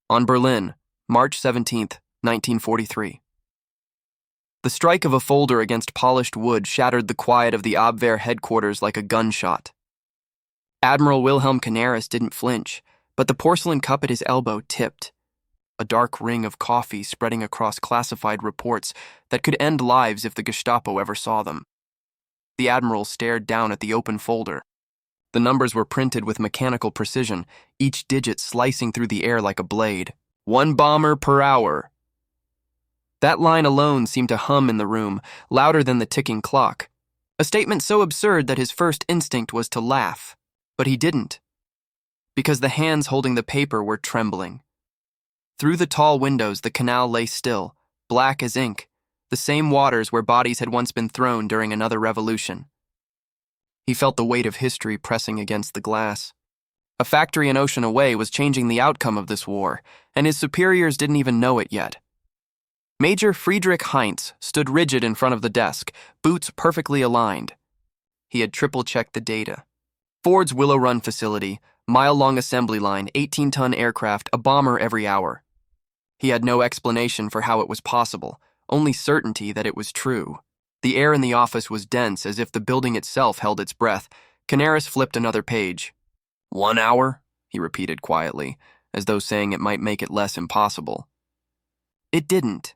On Berlin, March 17, 1943. The strike of a folder against polished wood shattered the quiet of the Abwehr headquarters like a gunshot. Admiral Wilhelm Canaris didn't flinch, but the porcelain cup at his elbow tipped, a dark ring of coffee spreading across classified reports that could end lives if the Gestapo ever saw them. The Admiral stared down at the open folder. The numbers were printed with mechanical precision, each digit slicing through the air like a blade. 1 bomber per hour. That line alone seemed to hum in the room, louder than the ticking clock. A statement so absurd that his first instinct was to laugh. But he didn't, because the hands holding the paper were trembling. Through the tall windows, the canal lay still, black as ink, the same waters where bodies had once been thrown during another revolution. He felt the weight of history pressing against the glass. A factory an ocean away was changing the outcome of this war, and his superiors didn't even know it yet. Major Friedrich Heinz stood rigid in front of the desk, boots perfectly aligned. He had triple-checked the data. Ford's Willow Run facility, mile-long assembly line, 18-ton aircraft, a bomber every hour. He had no explanation for how it was possible, only certainty that it was true. The air in the office was dense, as if the building itself held its breath. Canaris flipped another page. 1 hour? He repeated quietly, as though saying it might make it less impossible. It didn't.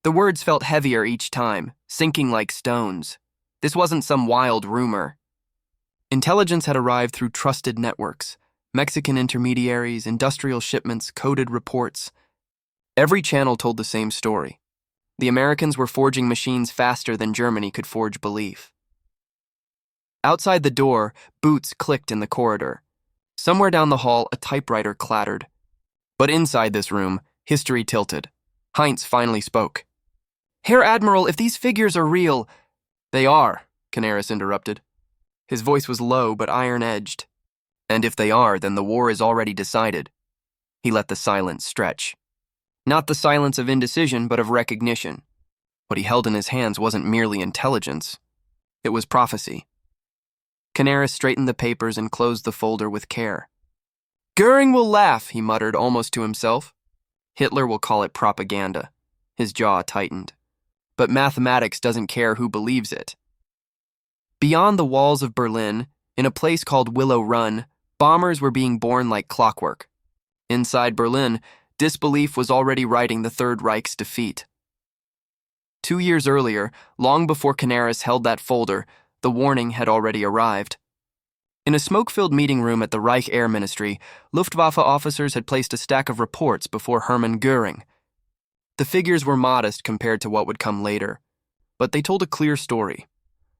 The words felt heavier each time, sinking like stones. This wasn't some wild rumor. Intelligence had arrived through trusted networks, Mexican intermediaries, industrial shipments, coded reports. Every channel told the same story. The Americans were forging machines faster than Germany could forge belief. Outside the door, boots clicked in the corridor. Somewhere down the hall, a typewriter clattered. But inside this room, history tilted. Heinz finally spoke. "Herr Admiral, if these figures are real—" "They are," Canaris interrupted. His voice was low but iron-edged. "And if they are, then the war is already decided." He let the silence stretch. Not the silence of indecision, but of recognition. What he held in his hands wasn't merely intelligence. It was prophecy. Canaris straightened the papers and closed the folder with care. "Goring will laugh," he muttered almost to himself. "Hitler will call it propaganda." His jaw tightened. But mathematics doesn't care who believes it. Beyond the walls of Berlin, in a place called Willow Run, bombers were being born like clockwork. Inside Berlin, disbelief was already writing the Third Reich's defeat. 2 years earlier, long before Canaris held that folder, the warning had already arrived. In a smoke-filled meeting room at the Reich Air Ministry, Luftwaffe officers had placed a stack of reports before Hermann Goring. The figures were modest compared to what would come later, but they told a clear story.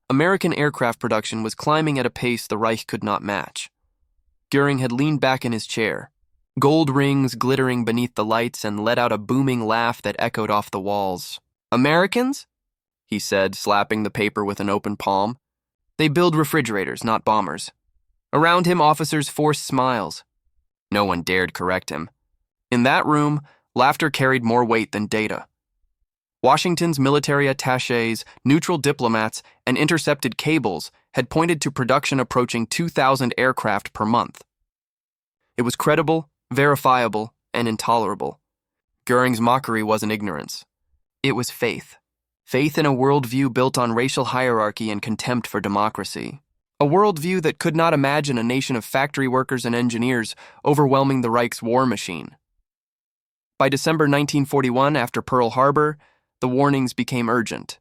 American aircraft production was climbing at a pace the Reich could not match. Goring had leaned back in his chair, gold rings glittering beneath the lights, and let out a booming laugh that echoed off the walls. "Americans?" he said, slapping the paper with an open palm. "They build refrigerators, not bombers." Around him, officers forced smiles. No one dared correct him. In that room, laughter carried more weight than data. Washington's military attachés, neutral diplomats, and intercepted cables had pointed to production approaching 2,000 aircraft per month. It was credible, verifiable, and intolerable. Goring's mockery wasn't ignorance. It was faith. Faith in a worldview built on racial hierarchy and contempt for democracy. A worldview that could not imagine a nation of factory workers and engineers overwhelming the Reich's war machine. By December 1941, after Pearl Harbor, the warnings became urgent.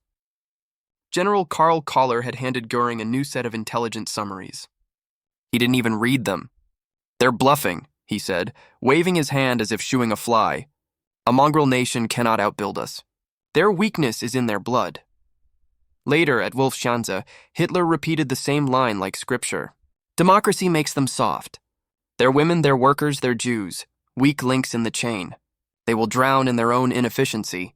General Karl Koller had handed Goring a new set of intelligence summaries. He didn't even read them. "They're bluffing," he said, waving his hand as if shooing a fly. "A mongrel nation cannot outbuild us. Their weakness is in their blood." Later, at Wolfschanze, Hitler repeated the same line like scripture. "Democracy makes them soft. Their women, their workers, their Jews, weak links in the chain. They will drown in their own inefficiency."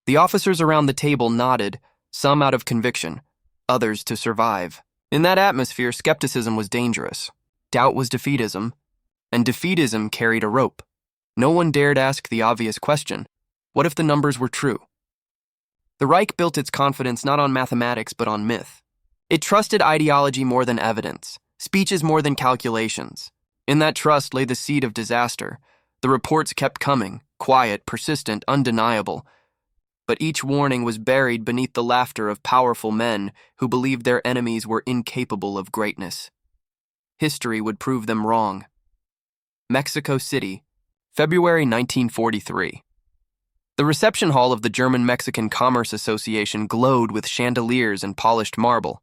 The officers around the table nodded, some out of conviction, others to survive. In that atmosphere, skepticism was dangerous. Doubt was defeatism, and defeatism carried a rope. No one dared ask the obvious question: what if the numbers were true? The Reich built its confidence not on mathematics but on myth. It trusted ideology more than evidence, speeches more than calculations. In that trust lay the seed of disaster, The reports kept coming, quiet, persistent, undeniable. But each warning was buried beneath the laughter of powerful men who believed their enemies were incapable of greatness. History would prove them wrong. Mexico City, February 1943. The reception hall of the German-Mexican Commerce Association glowed with chandeliers and polished marble.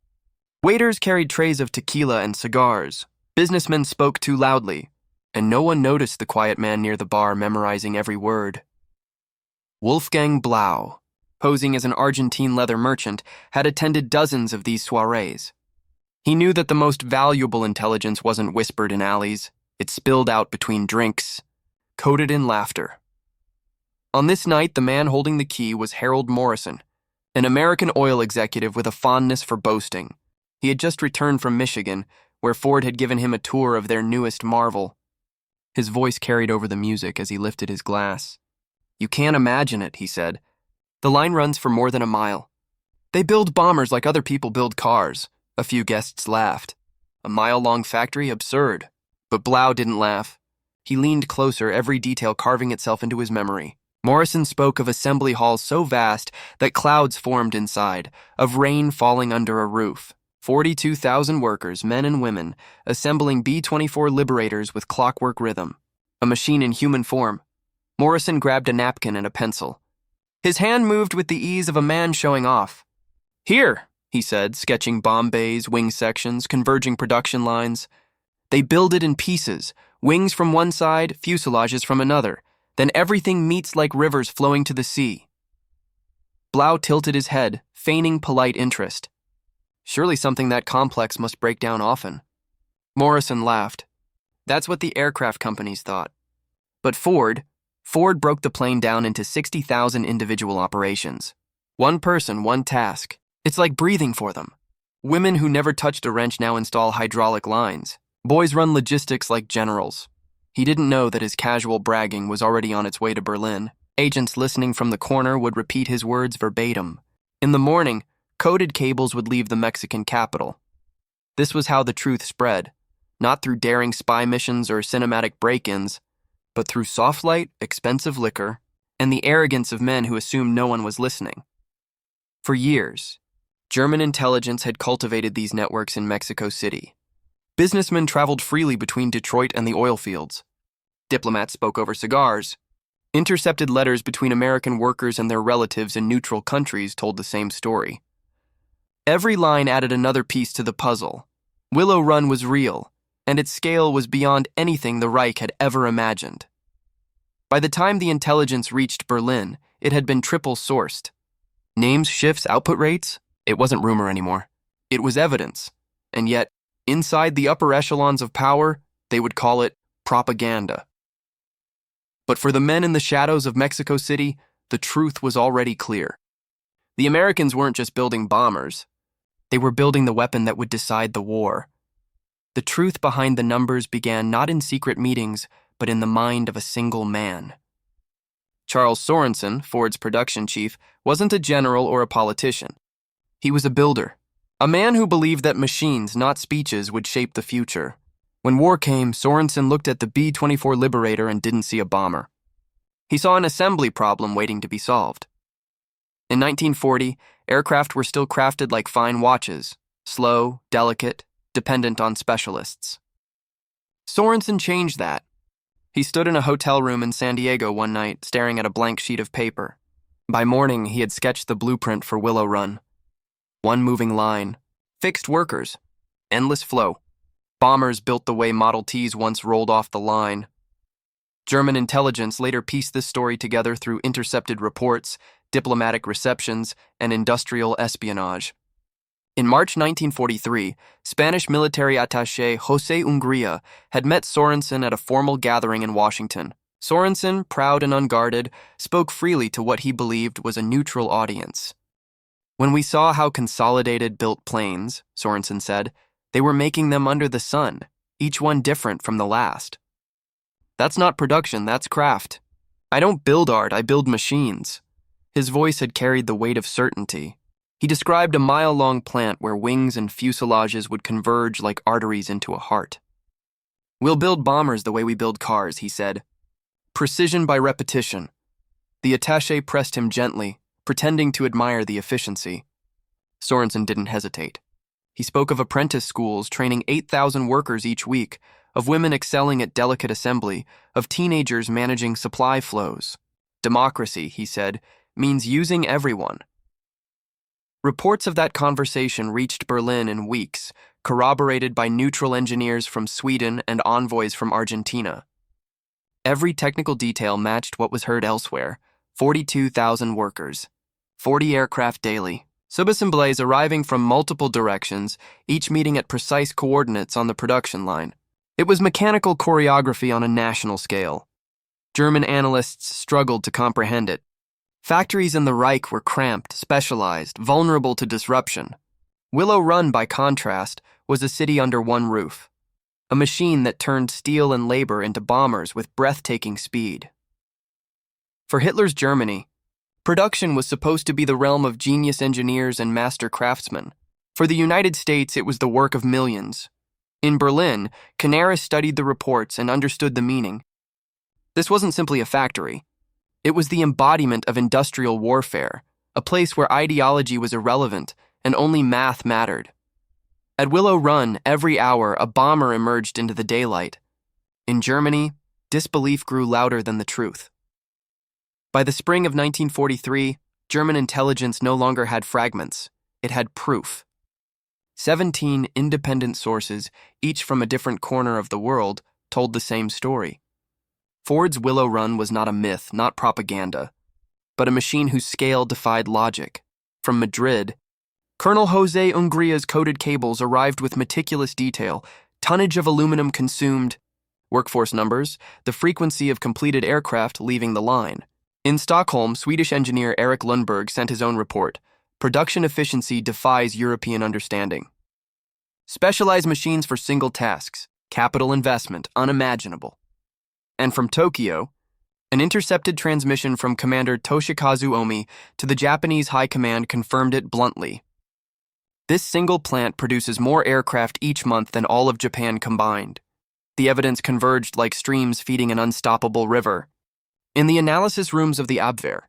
Waiters carried trays of tequila and cigars. Businessmen spoke too loudly, and no one noticed the quiet man near the bar memorizing every word. Wolfgang Blau, posing as an Argentine leather merchant, had attended dozens of these soirees. He knew that the most valuable intelligence wasn't whispered in alleys. It spilled out between drinks, coated in laughter. On this night, the man holding the key was Harold Morrison, an American oil executive with a fondness for boasting. He had just returned from Michigan, where Ford had given him a tour of their newest marvel. His voice carried over the music as he lifted his glass. "You can't imagine it," he said. "The line runs for more than a mile. They build bombers like other people build cars." A few guests laughed. "A mile-long factory? Absurd." But Blau didn't laugh. He leaned closer, every detail carving itself into his memory. Morrison spoke of assembly halls so vast that clouds formed inside, of rain falling under a roof. 42,000 workers, men and women, assembling B-24 Liberators with clockwork rhythm. A machine in human form. Morrison grabbed a napkin and a pencil. His hand moved with the ease of a man showing off. "Here," he said, sketching bomb bays, wing sections, converging production lines. "They build it in pieces, wings from one side, fuselages from another. Then everything meets like rivers flowing to the sea." Blau tilted his head, feigning polite interest. "Surely something that complex must break down often." Morrison laughed. "That's what the aircraft companies thought. But Ford broke the plane down into 60,000 individual operations. One person, one task. It's like breathing for them. Women who never touched a wrench now install hydraulic lines. Boys run logistics like generals." He didn't know that his casual bragging was already on its way to Berlin. Agents listening from the corner would repeat his words verbatim. In the morning, coded cables would leave the Mexican capital. This was how the truth spread, not through daring spy missions or cinematic break-ins, but through soft light, expensive liquor, and the arrogance of men who assumed no one was listening. For years, German intelligence had cultivated these networks in Mexico City. Businessmen traveled freely between Detroit and the oil fields. Diplomats spoke over cigars. Intercepted letters between American workers and their relatives in neutral countries told the same story. Every line added another piece to the puzzle. Willow Run was real, and its scale was beyond anything the Reich had ever imagined. By the time the intelligence reached Berlin, it had been triple-sourced. Names, shifts, output rates? It wasn't rumor anymore. It was evidence. And yet, inside the upper echelons of power, they would call it propaganda. But for the men in the shadows of Mexico City, the truth was already clear. The Americans weren't just building bombers. They were building the weapon that would decide the war. The truth behind the numbers began not in secret meetings, but in the mind of a single man. Charles Sorensen, Ford's production chief, wasn't a general or a politician. He was a builder, a man who believed that machines, not speeches, would shape the future. When war came, Sorensen looked at the B-24 Liberator and didn't see a bomber. He saw an assembly problem waiting to be solved. In 1940, aircraft were still crafted like fine watches, slow, delicate, dependent on specialists. Sorensen changed that. He stood in a hotel room in San Diego one night, staring at a blank sheet of paper. By morning, he had sketched the blueprint for Willow Run. One moving line, fixed workers, endless flow. Bombers built the way Model Ts once rolled off the line. German intelligence later pieced this story together through intercepted reports, diplomatic receptions, and industrial espionage. In March 1943, Spanish military attaché José Ungría had met Sorensen at a formal gathering in Washington. Sorensen, proud and unguarded, spoke freely to what he believed was a neutral audience. "When we saw how Consolidated built planes," Sorensen said, "they were making them under the sun, each one different from the last. That's not production, that's craft. I don't build art, I build machines." His voice had carried the weight of certainty. He described a mile-long plant where wings and fuselages would converge like arteries into a heart. "We'll build bombers the way we build cars," he said. Precision by repetition. The attaché pressed him gently, pretending to admire the efficiency. Sorensen didn't hesitate. He spoke of apprentice schools training 8,000 workers each week, of women excelling at delicate assembly, of teenagers managing supply flows. Democracy, he said, means using everyone. Reports of that conversation reached Berlin in weeks, corroborated by neutral engineers from Sweden and envoys from Argentina. Every technical detail matched what was heard elsewhere: 42,000 workers, 40 aircraft daily, subassemblies arriving from multiple directions, each meeting at precise coordinates on the production line. It was mechanical choreography on a national scale. German analysts struggled to comprehend it. Factories in the Reich were cramped, specialized, vulnerable to disruption. Willow Run, by contrast, was a city under one roof. A machine that turned steel and labor into bombers with breathtaking speed. For Hitler's Germany, production was supposed to be the realm of genius engineers and master craftsmen. For the United States, it was the work of millions. In Berlin, Canaris studied the reports and understood the meaning. This wasn't simply a factory. It was the embodiment of industrial warfare, a place where ideology was irrelevant and only math mattered. At Willow Run, every hour, a bomber emerged into the daylight. In Germany, disbelief grew louder than the truth. By the spring of 1943, German intelligence no longer had fragments. It had proof. 17 independent sources, each from a different corner of the world, told the same story. Ford's Willow Run was not a myth, not propaganda, but a machine whose scale defied logic. From Madrid, Colonel Jose Ungria's coded cables arrived with meticulous detail, tonnage of aluminum consumed, workforce numbers, the frequency of completed aircraft leaving the line. In Stockholm, Swedish engineer Erik Lundberg sent his own report. Production efficiency defies European understanding. Specialized machines for single tasks, capital investment, unimaginable. And from Tokyo, an intercepted transmission from Commander Toshikazu Omi to the Japanese High Command confirmed it bluntly. This single plant produces more aircraft each month than all of Japan combined. The evidence converged like streams feeding an unstoppable river. In the analysis rooms of the Abwehr,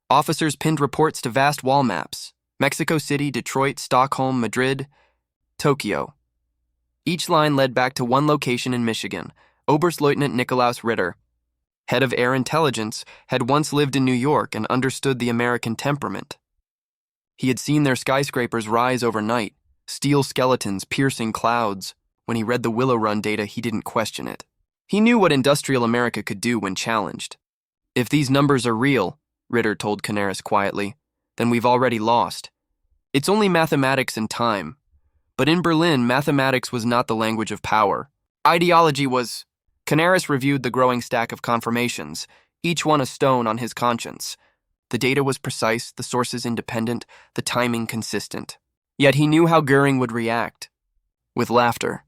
officers pinned reports to vast wall maps: Mexico City, Detroit, Stockholm, Madrid, Tokyo. Each line led back to one location in Michigan. Oberstleutnant Nikolaus Ritter, head of air intelligence, had once lived in New York and understood the American temperament. He had seen their skyscrapers rise overnight, steel skeletons piercing clouds. When he read the Willow Run data, he didn't question it. He knew what industrial America could do when challenged. If these numbers are real, Ritter told Canaris quietly, then we've already lost. It's only mathematics and time. But in Berlin, mathematics was not the language of power. Ideology was. Canaris reviewed the growing stack of confirmations, each one a stone on his conscience. The data was precise, the sources independent, the timing consistent. Yet he knew how Goring would react. With laughter.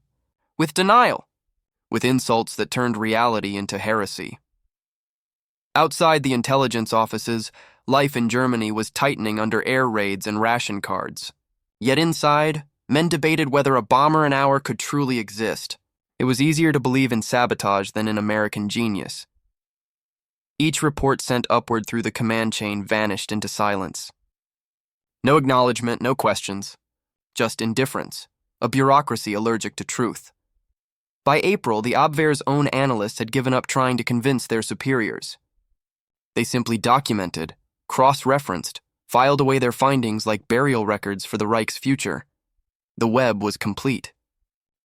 With denial. With insults that turned reality into heresy. Outside the intelligence offices, life in Germany was tightening under air raids and ration cards. Yet inside, men debated whether a bomber an hour could truly exist. It was easier to believe in sabotage than in American genius. Each report sent upward through the command chain vanished into silence. No acknowledgement, no questions. Just indifference, a bureaucracy allergic to truth. By April, the Abwehr's own analysts had given up trying to convince their superiors. They simply documented, cross-referenced, filed away their findings like burial records for the Reich's future. The web was complete.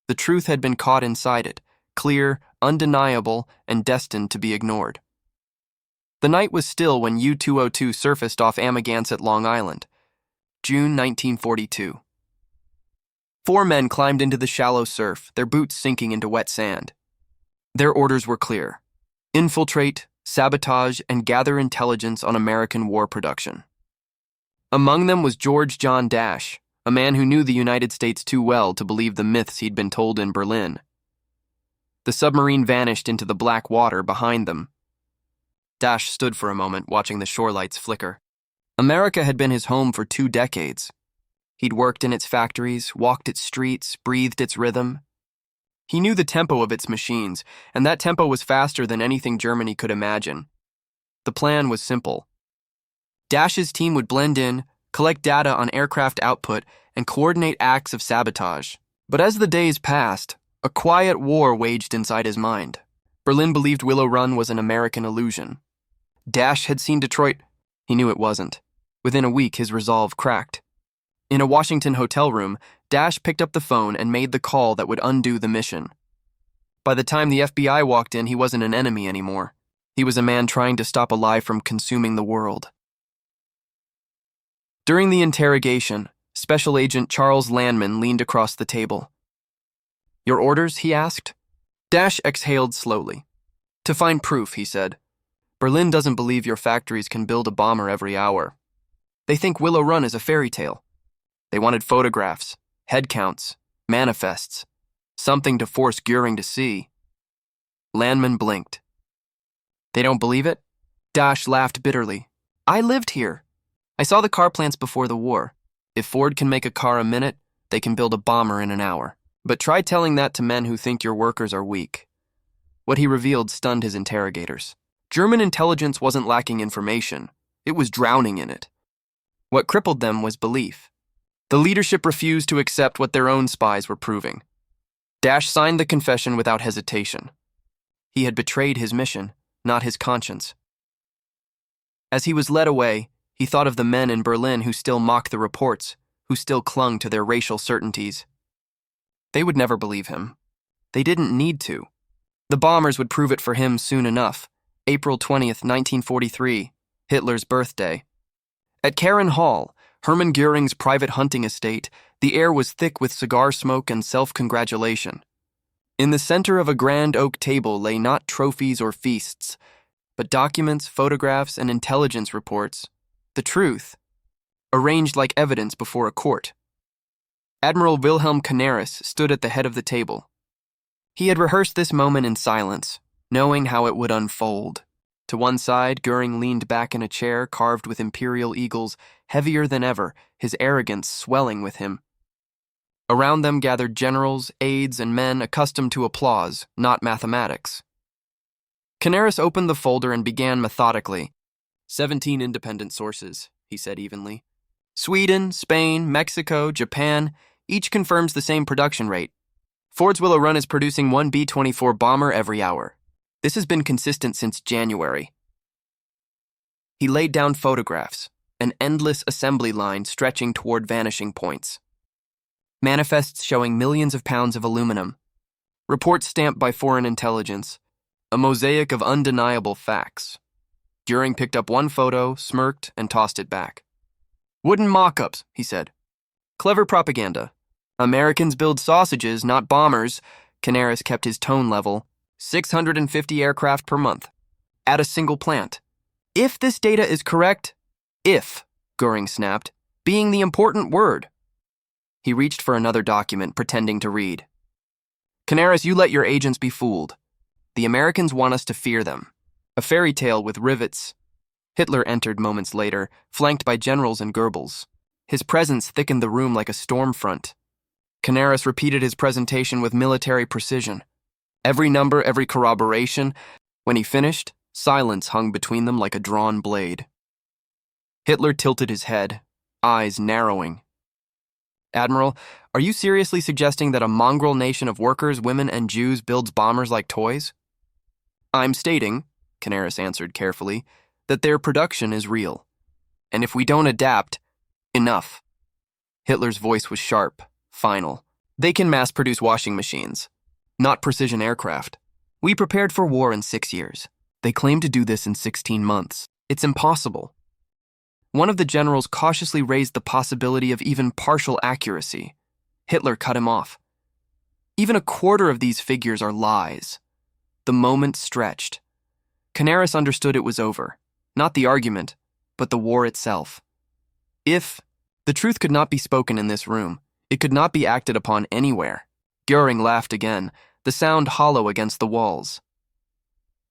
The truth had been caught inside it, clear, undeniable, and destined to be ignored. The night was still when U-202 surfaced off Amagansett, Long Island, June 1942. 4 men climbed into the shallow surf, their boots sinking into wet sand. Their orders were clear: infiltrate, sabotage, and gather intelligence on American war production. Among them was George John Dash, a man who knew the United States too well to believe the myths he'd been told in Berlin. The submarine vanished into the black water behind them. Dash stood for a moment, watching the shorelights flicker. America had been his home for 2 decades. He'd worked in its factories, walked its streets, breathed its rhythm. He knew the tempo of its machines, and that tempo was faster than anything Germany could imagine. The plan was simple. Dash's team would blend in, collect data on aircraft output, and coordinate acts of sabotage. But as the days passed, a quiet war waged inside his mind. Berlin believed Willow Run was an American illusion. Dash had seen Detroit. He knew it wasn't. Within a week, his resolve cracked. In a Washington hotel room, Dash picked up the phone and made the call that would undo the mission. By the time the FBI walked in, he wasn't an enemy anymore. He was a man trying to stop a lie from consuming the world. During the interrogation, Special Agent Charles Landman leaned across the table. "Your orders?" he asked. Dash exhaled slowly. "To find proof," he said. "Berlin doesn't believe your factories can build a bomber every hour. They think Willow Run is a fairy tale. They wanted photographs, head counts, manifests, something to force Goring to see." Landman blinked. "They don't believe it?" Dash laughed bitterly. "I lived here. I saw the car plants before the war. If Ford can make a car a minute, they can build a bomber in an hour. But try telling that to men who think your workers are weak." What he revealed stunned his interrogators. German intelligence wasn't lacking information. It was drowning in it. What crippled them was belief. The leadership refused to accept what their own spies were proving. Dash signed the confession without hesitation. He had betrayed his mission, not his conscience. As he was led away, he thought of the men in Berlin who still mocked the reports, who still clung to their racial certainties. They would never believe him. They didn't need to. The bombers would prove it for him soon enough. April 20th, 1943, Hitler's birthday. At Karen Hall, Hermann Göring's private hunting estate, the air was thick with cigar smoke and self-congratulation. In the center of a grand oak table lay not trophies or feasts, but documents, photographs, and intelligence reports. The truth, arranged like evidence before a court. Admiral Wilhelm Canaris stood at the head of the table. He had rehearsed this moment in silence, knowing how it would unfold. To one side, Goring leaned back in a chair carved with imperial eagles, heavier than ever, his arrogance swelling with him. Around them gathered generals, aides, and men accustomed to applause, not mathematics. Canaris opened the folder and began methodically. 17 independent sources, he said evenly. Sweden, Spain, Mexico, Japan, each confirms the same production rate. Ford's Willow Run is producing one B-24 bomber every hour. This has been consistent since January. He laid down photographs, an endless assembly line stretching toward vanishing points. Manifests showing millions of pounds of aluminum. Reports stamped by foreign intelligence. A mosaic of undeniable facts. Goring picked up one photo, smirked, and tossed it back. "Wooden mock-ups," he said. "Clever propaganda. Americans build sausages, not bombers." Canaris kept his tone level. 650 aircraft per month. At a single plant. If this data is correct, if, Goring snapped, being the important word. He reached for another document, pretending to read. "Canaris, you let your agents be fooled. The Americans want us to fear them. A fairy tale with rivets." Hitler entered moments later, flanked by generals and Goebbels. His presence thickened the room like a storm front. Canaris repeated his presentation with military precision. Every number, every corroboration. When he finished, silence hung between them like a drawn blade. Hitler tilted his head, eyes narrowing. "Admiral, are you seriously suggesting that a mongrel nation of workers, women, and Jews builds bombers like toys?" "I'm stating," Canaris answered carefully, "that their production is real. And if we don't adapt, enough." Hitler's voice was sharp, final. "They can mass-produce washing machines, not precision aircraft. We prepared for war in 6 years. They claim to do this in 16 months. It's impossible." One of the generals cautiously raised the possibility of even partial accuracy. Hitler cut him off. "Even a quarter of these figures are lies." The moment stretched. Canaris understood it was over. Not the argument, but the war itself. If the truth could not be spoken in this room, it could not be acted upon anywhere. Goring laughed again, the sound hollow against the walls.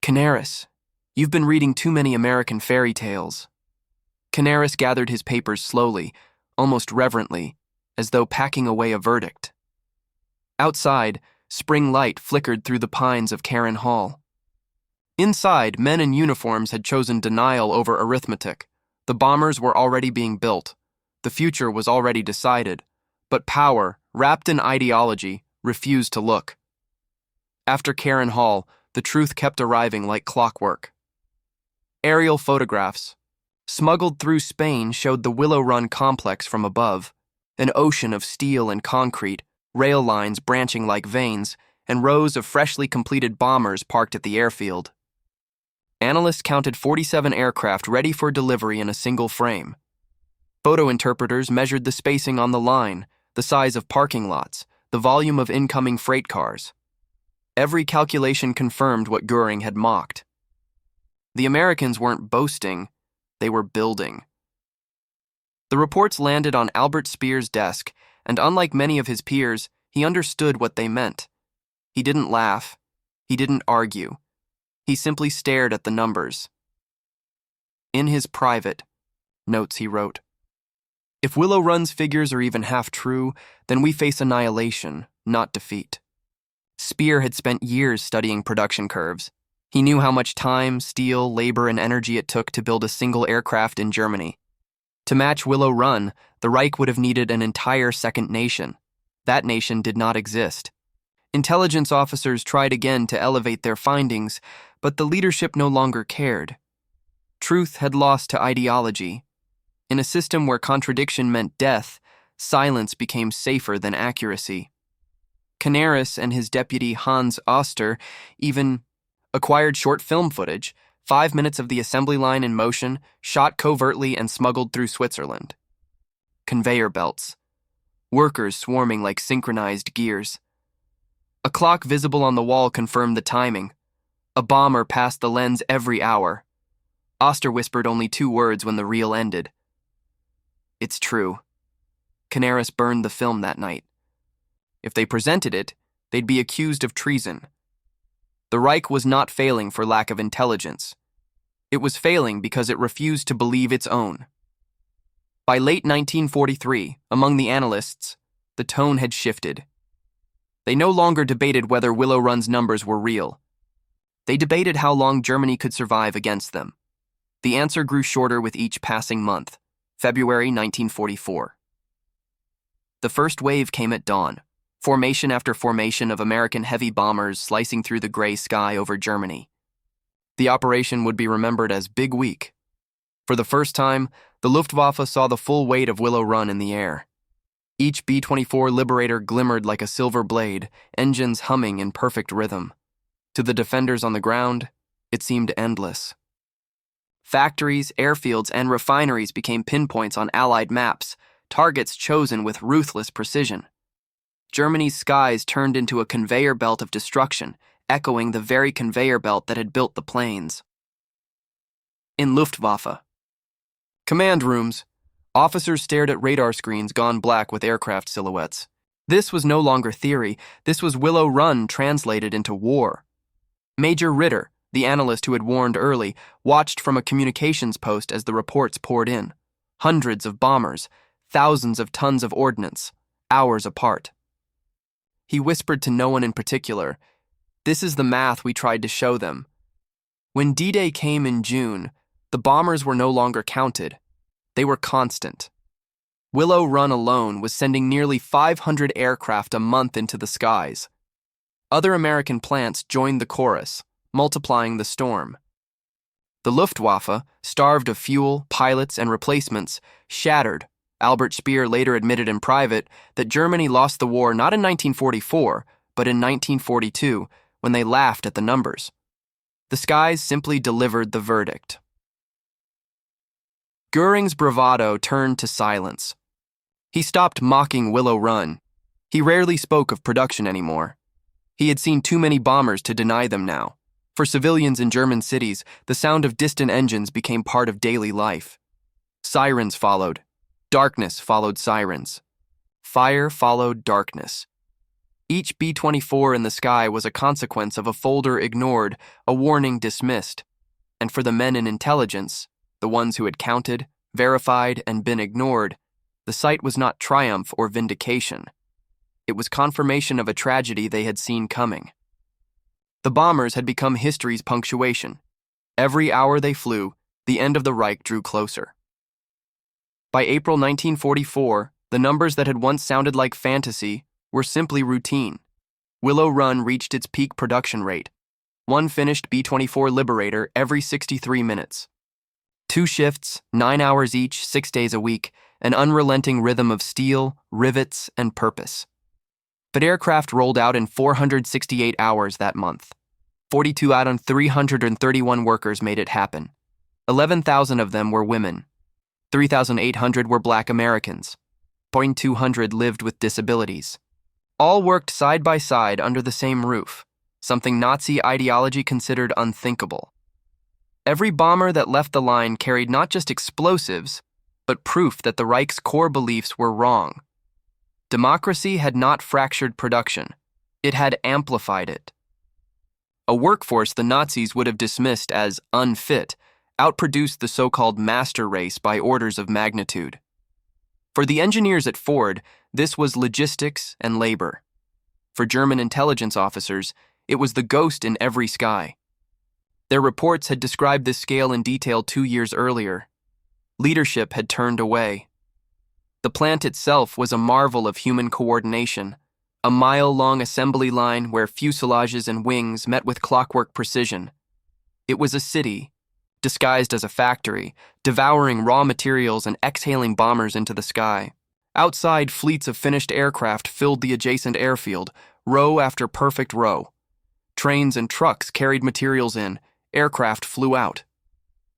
"Canaris, you've been reading too many American fairy tales." Canaris gathered his papers slowly, almost reverently, as though packing away a verdict. Outside, Spring light flickered through the pines of Caron Hall. Inside, men in uniforms had chosen denial over arithmetic. The bombers were already being built. The future was already decided. But power, wrapped in ideology, refused to look. After Caron Hall, the truth kept arriving like clockwork. Aerial photographs, smuggled through Spain, showed the Willow Run complex from above, an ocean of steel and concrete, rail lines branching like veins, and rows of freshly completed bombers parked at the airfield. Analysts counted 47 aircraft ready for delivery in a single frame. Photo interpreters measured the spacing on the line, the size of parking lots, the volume of incoming freight cars. Every calculation confirmed what Goring had mocked. The Americans weren't boasting, they were building. The reports landed on Albert Speer's desk, and unlike many of his peers, he understood what they meant. He didn't laugh. He didn't argue. He simply stared at the numbers. In his private notes, he wrote, "If Willow Run's figures are even half true, then we face annihilation, not defeat." Speer had spent years studying production curves. He knew how much time, steel, labor, and energy it took to build a single aircraft in Germany. To match Willow Run, the Reich would have needed an entire second nation. That nation did not exist. Intelligence officers tried again to elevate their findings, but the leadership no longer cared. Truth had lost to ideology. In a system where contradiction meant death, silence became safer than accuracy. Canaris and his deputy Hans Oster even acquired short film footage, 5 minutes of the assembly line in motion, shot covertly and smuggled through Switzerland. Conveyor belts. Workers swarming like synchronized gears. A clock visible on the wall confirmed the timing. A bomber passed the lens every hour. Oster whispered only 2 words when the reel ended. "It's true." Canaris burned the film that night. If they presented it, they'd be accused of treason. The Reich was not failing for lack of intelligence. It was failing because it refused to believe its own. By late 1943, among the analysts, the tone had shifted. They no longer debated whether Willow Run's numbers were real. They debated how long Germany could survive against them. The answer grew shorter with each passing month. February 1944. The first wave came at dawn. Formation after formation of American heavy bombers slicing through the gray sky over Germany. The operation would be remembered as Big Week. For the first time, the Luftwaffe saw the full weight of Willow Run in the air. Each B-24 Liberator glimmered like a silver blade, engines humming in perfect rhythm. To the defenders on the ground, it seemed endless. Factories, airfields, and refineries became pinpoints on Allied maps, targets chosen with ruthless precision. Germany's skies turned into a conveyor belt of destruction, echoing the very conveyor belt that had built the planes. In Luftwaffe. Command rooms. Officers stared at radar screens gone black with aircraft silhouettes. This was no longer theory. This was Willow Run translated into war. Major Ritter, the analyst who had warned early, watched from a communications post as the reports poured in. Hundreds of bombers, thousands of tons of ordnance, hours apart. He whispered to no one in particular, "This is the math we tried to show them." When D-Day came in June, the bombers were no longer counted. They were constant. Willow Run alone was sending nearly 500 aircraft a month into the skies. Other American plants joined the chorus, multiplying the storm. The Luftwaffe, starved of fuel, pilots, and replacements, shattered. Albert Speer later admitted in private that Germany lost the war not in 1944, but in 1942, when they laughed at the numbers. The skies simply delivered the verdict. Goring's bravado turned to silence. He stopped mocking Willow Run. He rarely spoke of production anymore. He had seen too many bombers to deny them now. For civilians in German cities, the sound of distant engines became part of daily life. Sirens followed. Darkness followed sirens. Fire followed darkness. Each B-24 in the sky was a consequence of a folder ignored, a warning dismissed. And for the men in intelligence, the ones who had counted, verified, and been ignored, the sight was not triumph or vindication. It was confirmation of a tragedy they had seen coming. The bombers had become history's punctuation. Every hour they flew, the end of the Reich drew closer. By April 1944, the numbers that had once sounded like fantasy were simply routine. Willow Run reached its peak production rate, one finished B-24 Liberator every 63 minutes. 2 shifts, 9 hours each, 6 days a week, an unrelenting rhythm of steel, rivets, and purpose. But aircraft rolled out in 468 hours that month. 42 out of 331 workers made it happen. 11,000 of them were women. 3,800 were Black Americans. 200 lived with disabilities. All worked side by side under the same roof, something Nazi ideology considered unthinkable. Every bomber that left the line carried not just explosives, but proof that the Reich's core beliefs were wrong. Democracy had not fractured production. It had amplified it. A workforce the Nazis would have dismissed as unfit outproduced the so-called master race by orders of magnitude. For the engineers at Ford, this was logistics and labor. For German intelligence officers, it was the ghost in every sky. Their reports had described this scale in detail 2 years earlier. Leadership had turned away. The plant itself was a marvel of human coordination, a mile-long assembly line where fuselages and wings met with clockwork precision. It was a city, disguised as a factory, devouring raw materials and exhaling bombers into the sky. Outside, fleets of finished aircraft filled the adjacent airfield, row after perfect row. Trains and trucks carried materials in, aircraft flew out.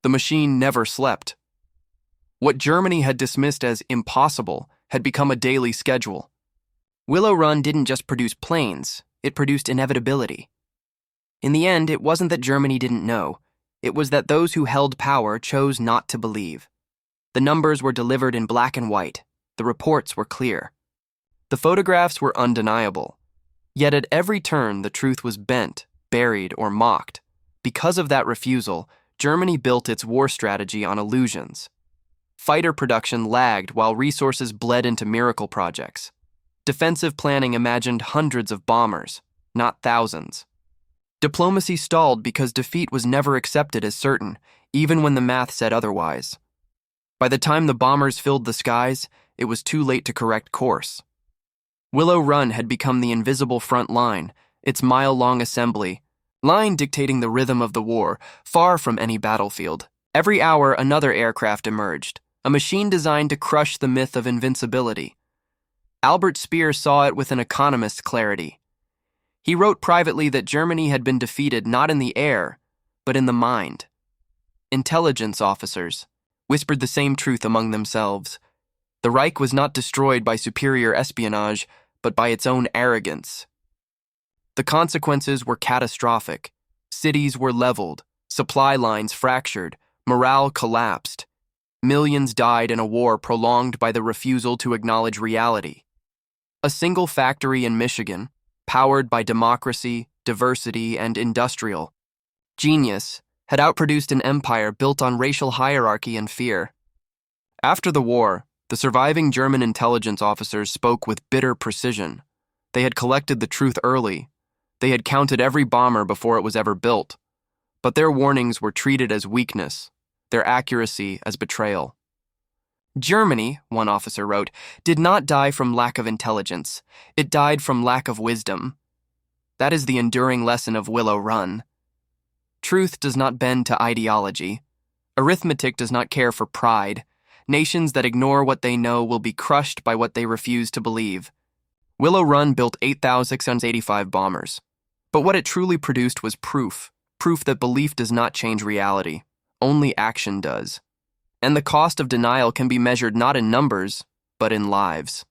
The machine never slept. What Germany had dismissed as impossible had become a daily schedule. Willow Run didn't just produce planes, it produced inevitability. In the end, it wasn't that Germany didn't know. It was that those who held power chose not to believe. The numbers were delivered in black and white. The reports were clear. The photographs were undeniable. Yet at every turn, the truth was bent, buried, or mocked. Because of that refusal, Germany built its war strategy on illusions. Fighter production lagged while resources bled into miracle projects. Defensive planning imagined hundreds of bombers, not thousands. Diplomacy stalled because defeat was never accepted as certain, even when the math said otherwise. By the time the bombers filled the skies, it was too late to correct course. Willow Run had become the invisible front line, its mile-long assembly line dictating the rhythm of the war, far from any battlefield. Every hour, another aircraft emerged, a machine designed to crush the myth of invincibility. Albert Speer saw it with an economist's clarity. He wrote privately that Germany had been defeated not in the air, but in the mind. Intelligence officers whispered the same truth among themselves. The Reich was not destroyed by superior espionage, but by its own arrogance. The consequences were catastrophic. Cities were leveled, supply lines fractured, morale collapsed. Millions died in a war prolonged by the refusal to acknowledge reality. A single factory in Michigan, powered by democracy, diversity, and industrial genius, had outproduced an empire built on racial hierarchy and fear. After the war, the surviving German intelligence officers spoke with bitter precision. They had collected the truth early. They had counted every bomber before it was ever built. But their warnings were treated as weakness, their accuracy as betrayal. Germany, one officer wrote, did not die from lack of intelligence. It died from lack of wisdom. That is the enduring lesson of Willow Run. Truth does not bend to ideology. Arithmetic does not care for pride. Nations that ignore what they know will be crushed by what they refuse to believe. Willow Run built 8,685 bombers. But what it truly produced was proof that belief does not change reality. Only action does. And the cost of denial can be measured not in numbers, but in lives.